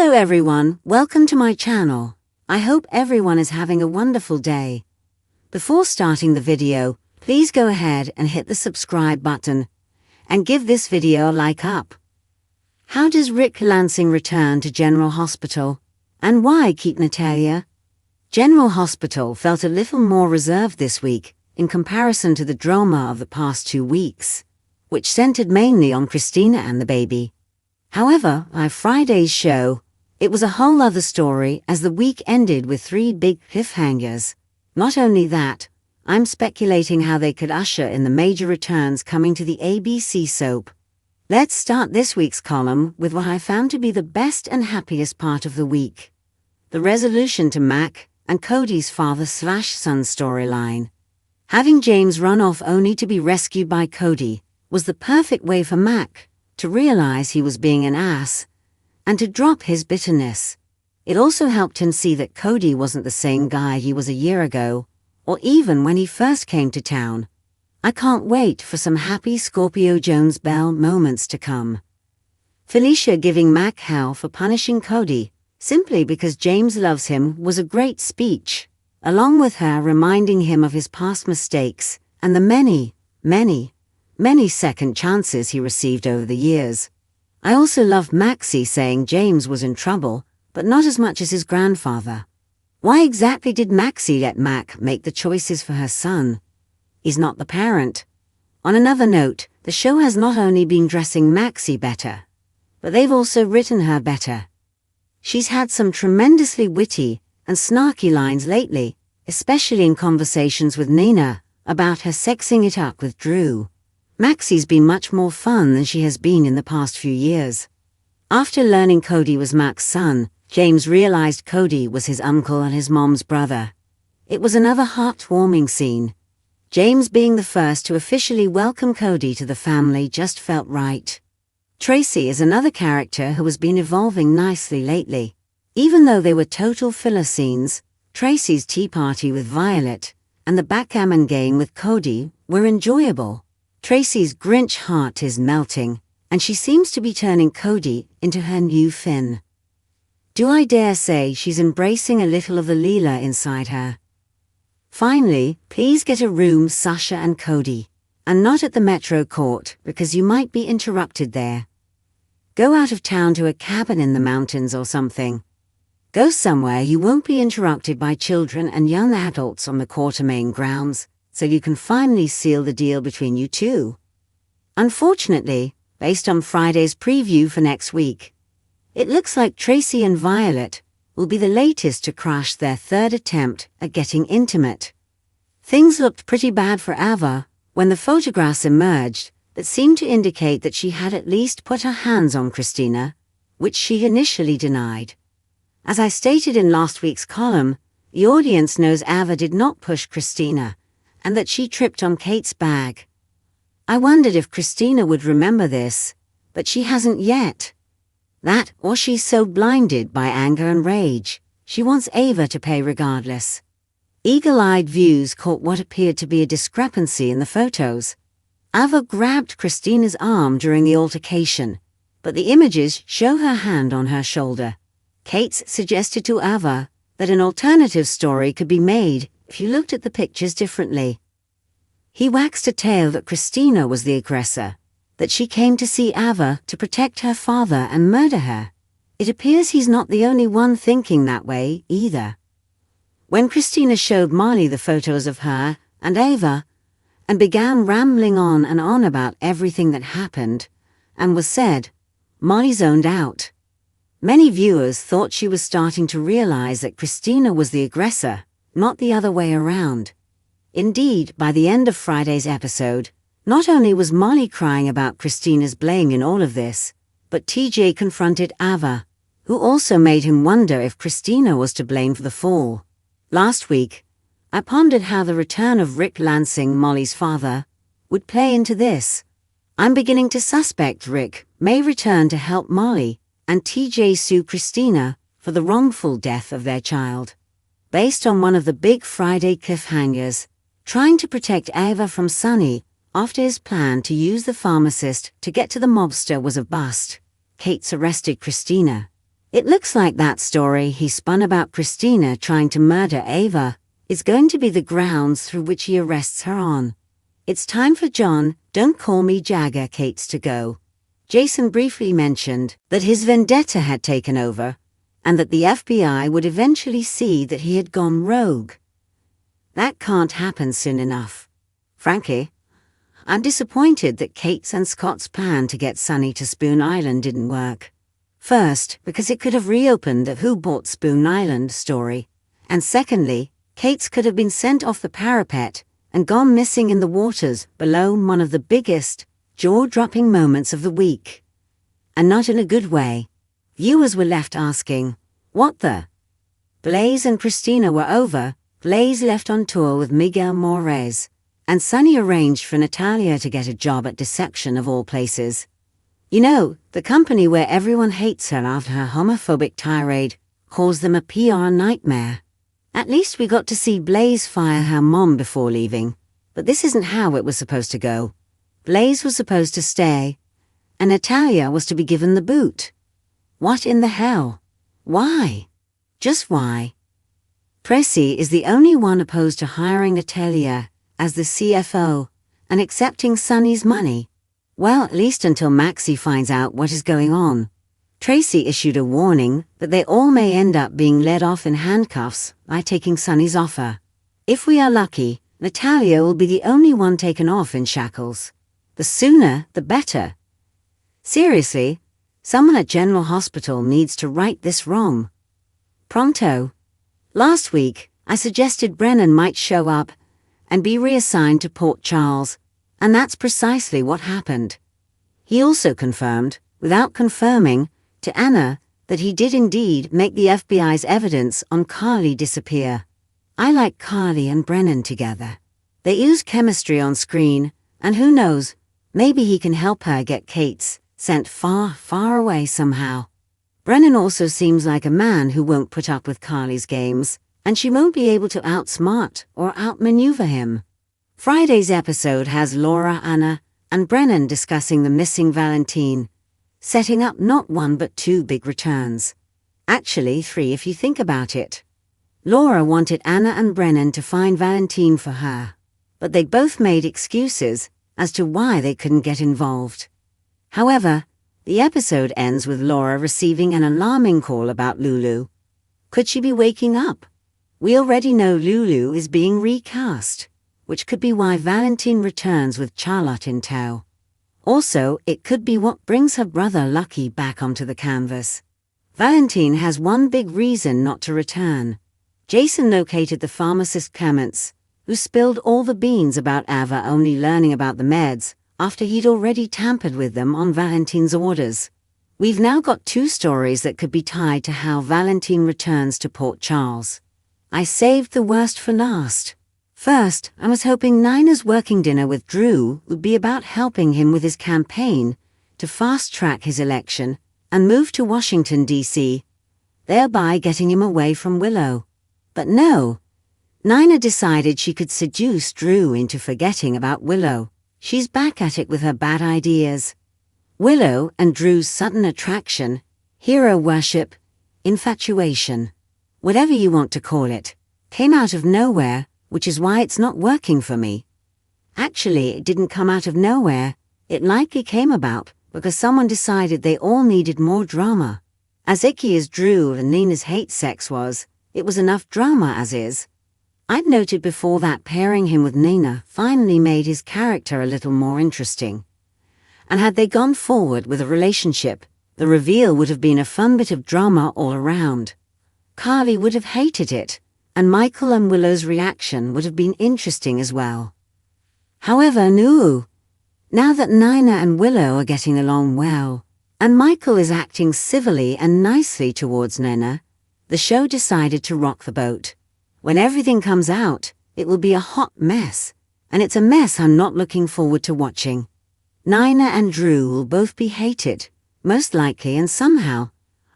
Hello everyone, welcome to my channel. I hope everyone is having a wonderful day. Before starting the video, please go ahead and hit the subscribe button and give this video a like up. How does Rick Lansing return to General Hospital? And why keep Natalia? General Hospital felt a little more reserved this week in comparison to the drama of the past 2 weeks, which centered mainly on Christina and the baby. However, by Friday's show, it was a whole other story as the week ended with 3 big cliffhangers. Not only that, I'm speculating how they could usher in the major returns coming to the ABC soap. Let's start this week's column with what I found to be the best and happiest part of the week: the resolution to Mac and Cody's father/son storyline. Having James run off only to be rescued by Cody was the perfect way for Mac to realize he was being an ass and to drop his bitterness. It also helped him see that Cody wasn't the same guy he was a year ago, or even when he first came to town. I can't wait for some happy Scorpio Jones-Bell moments to come. Felicia giving Mac hell for punishing Cody simply because James loves him was a great speech, along with her reminding him of his past mistakes and the many second chances he received over the years. I also loved Maxie saying James was in trouble, but not as much as his grandfather. Why exactly did Maxie let Mac make the choices for her son? He's not the parent. On another note, the show has not only been dressing Maxie better, but they've also written her better. She's had some tremendously witty and snarky lines lately, especially in conversations with Nina about her sexing it up with Drew. Maxie's been much more fun than she has been in the past few years. After learning Cody was Mac's son, James realized Cody was his uncle and his mom's brother. It was another heartwarming scene. James being the first to officially welcome Cody to the family just felt right. Tracy is another character who has been evolving nicely lately. Even though they were total filler scenes, Tracy's tea party with Violet and the backgammon game with Cody were enjoyable. Tracy's Grinch heart is melting, and she seems to be turning Cody into her new Finn. Do I dare say she's embracing a little of the Leela inside her? Finally, please get a room, Sasha and Cody, and not at the Metro Court because you might be interrupted there. Go out of town to a cabin in the mountains or something. Go somewhere you won't be interrupted by children and young adults on the Quartermain grounds, so you can finally seal the deal between you two. Unfortunately, based on Friday's preview for next week, it looks like Tracy and Violet will be the latest to crash their 3rd attempt at getting intimate. Things looked pretty bad for Ava when the photographs emerged that seemed to indicate that she had at least put her hands on Christina, which she initially denied. As I stated in last week's column, the audience knows Ava did not push Christina, and that she tripped on Kate's bag. I wondered if Christina would remember this, but she hasn't yet. That, or she's so blinded by anger and rage, she wants Ava to pay regardless. Eagle-eyed views caught what appeared to be a discrepancy in the photos. Ava grabbed Christina's arm during the altercation, but the images show her hand on her shoulder. Kate suggested to Ava that an alternative story could be made if you looked at the pictures differently. He waxed a tale that Christina was the aggressor, that she came to see Ava to protect her father and murder her. It appears he's not the only one thinking that way either. When Christina showed Molly the photos of her and Ava and began rambling on and on about everything that happened and was said, Molly zoned out. Many viewers thought she was starting to realize that Christina was the aggressor, not the other way around. Indeed, by the end of Friday's episode, not only was Molly crying about Christina's blame in all of this, but TJ confronted Ava, who also made him wonder if Christina was to blame for the fall. Last week, I pondered how the return of Rick Lansing, Molly's father, would play into this. I'm beginning to suspect Rick may return to help Molly and TJ sue Christina for the wrongful death of their child. Based on one of the big Friday cliffhangers, trying to protect Ava from Sonny after his plan to use the pharmacist to get to the mobster was a bust, Kate's arrested Christina. It looks like that story he spun about Christina trying to murder Ava is going to be the grounds through which he arrests her on. It's time for John, don't call me Jagger, Kate's to go. Jason briefly mentioned that his vendetta had taken over, and that the FBI would eventually see that he had gone rogue. That can't happen soon enough. Frankly, I'm disappointed that Kate's and Scott's plan to get Sunny to Spoon Island didn't work. First, because it could have reopened the Who Bought Spoon Island story, and secondly, Kate's could have been sent off the parapet and gone missing in the waters below one of the biggest, jaw-dropping moments of the week. And not in a good way. Viewers were left asking, what the? Blaze and Christina were over, Blaze left on tour with Miguel Moraes, and Sunny arranged for Natalia to get a job at Deception of all places. You know, the company where everyone hates her after her homophobic tirade calls them a PR nightmare. At least we got to see Blaze fire her mom before leaving, but this isn't how it was supposed to go. Blaze was supposed to stay, and Natalia was to be given the boot. What in the hell? Why? Just why? Tracy is the only one opposed to hiring Natalia as the CFO and accepting Sunny's money. Well, at least until Maxie finds out what is going on. Tracy issued a warning that they all may end up being led off in handcuffs by taking Sunny's offer. If we are lucky, Natalia will be the only one taken off in shackles. The sooner, the better. Seriously, someone at General Hospital needs to right this wrong. Pronto. Last week, I suggested Brennan might show up and be reassigned to Port Charles, and that's precisely what happened. He also confirmed, without confirming, to Anna that he did indeed make the FBI's evidence on Carly disappear. I like Carly and Brennan together. They use chemistry on screen, and who knows, maybe he can help her get Kate's sent far, far away somehow. Brennan also seems like a man who won't put up with Carly's games, and she won't be able to outsmart or outmaneuver him. Friday's episode has Laura, Anna, and Brennan discussing the missing Valentine, setting up not one but two big returns. Actually, three if you think about it. Laura wanted Anna and Brennan to find Valentine for her, but they both made excuses as to why they couldn't get involved. However, the episode ends with Laura receiving an alarming call about Lulu. Could she be waking up? We already know Lulu is being recast, which could be why Valentine returns with Charlotte in tow. Also, it could be what brings her brother Lucky back onto the canvas. Valentine has one big reason not to return. Jason located the pharmacist Clements, who spilled all the beans about Ava only learning about the meds after he'd already tampered with them on Valentine's orders. We've now got two stories that could be tied to how Valentine returns to Port Charles. I saved the worst for last. First, I was hoping Nina's working dinner with Drew would be about helping him with his campaign to fast-track his election and move to Washington, D.C., thereby getting him away from Willow. But no, Nina decided she could seduce Drew into forgetting about Willow. She's back at it with her bad ideas. Willow and Drew's sudden attraction, hero worship, infatuation, whatever you want to call it, came out of nowhere, which is why it's not working for me. Actually, it didn't come out of nowhere. It likely came about because someone decided they all needed more drama. As icky as Drew and Nina's hate sex was, it was enough drama as is. I'd noted before that pairing him with Nina finally made his character a little more interesting. And had they gone forward with a relationship, the reveal would have been a fun bit of drama all around. Carly would have hated it, and Michael and Willow's reaction would have been interesting as well. However, no. Now that Nina and Willow are getting along well, and Michael is acting civilly and nicely towards Nina, the show decided to rock the boat. When everything comes out, it will be a hot mess, and it's a mess I'm not looking forward to watching. Nina and Drew will both be hated, most likely, and somehow,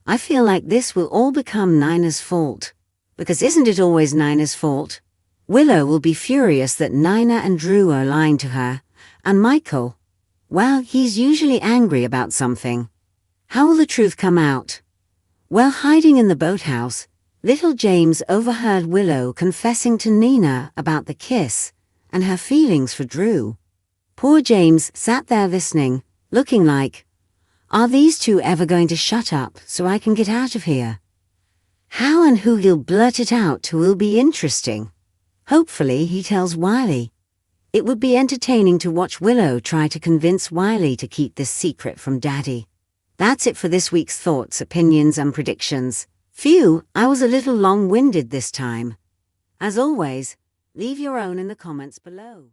I feel like this will all become Nina's fault. Because isn't it always Nina's fault? Willow will be furious that Nina and Drew are lying to her, and Michael, well, he's usually angry about something. How will the truth come out? While hiding in the boathouse, little James overheard Willow confessing to Nina about the kiss and her feelings for Drew. Poor James sat there listening, looking like, are these two ever going to shut up so I can get out of here? How and who he'll blurt it out to will be interesting. Hopefully he tells Wiley. It would be entertaining to watch Willow try to convince Wiley to keep this secret from Daddy. That's it for this week's thoughts, opinions, and predictions. Phew, I was a little long-winded this time. As always, leave your own in the comments below.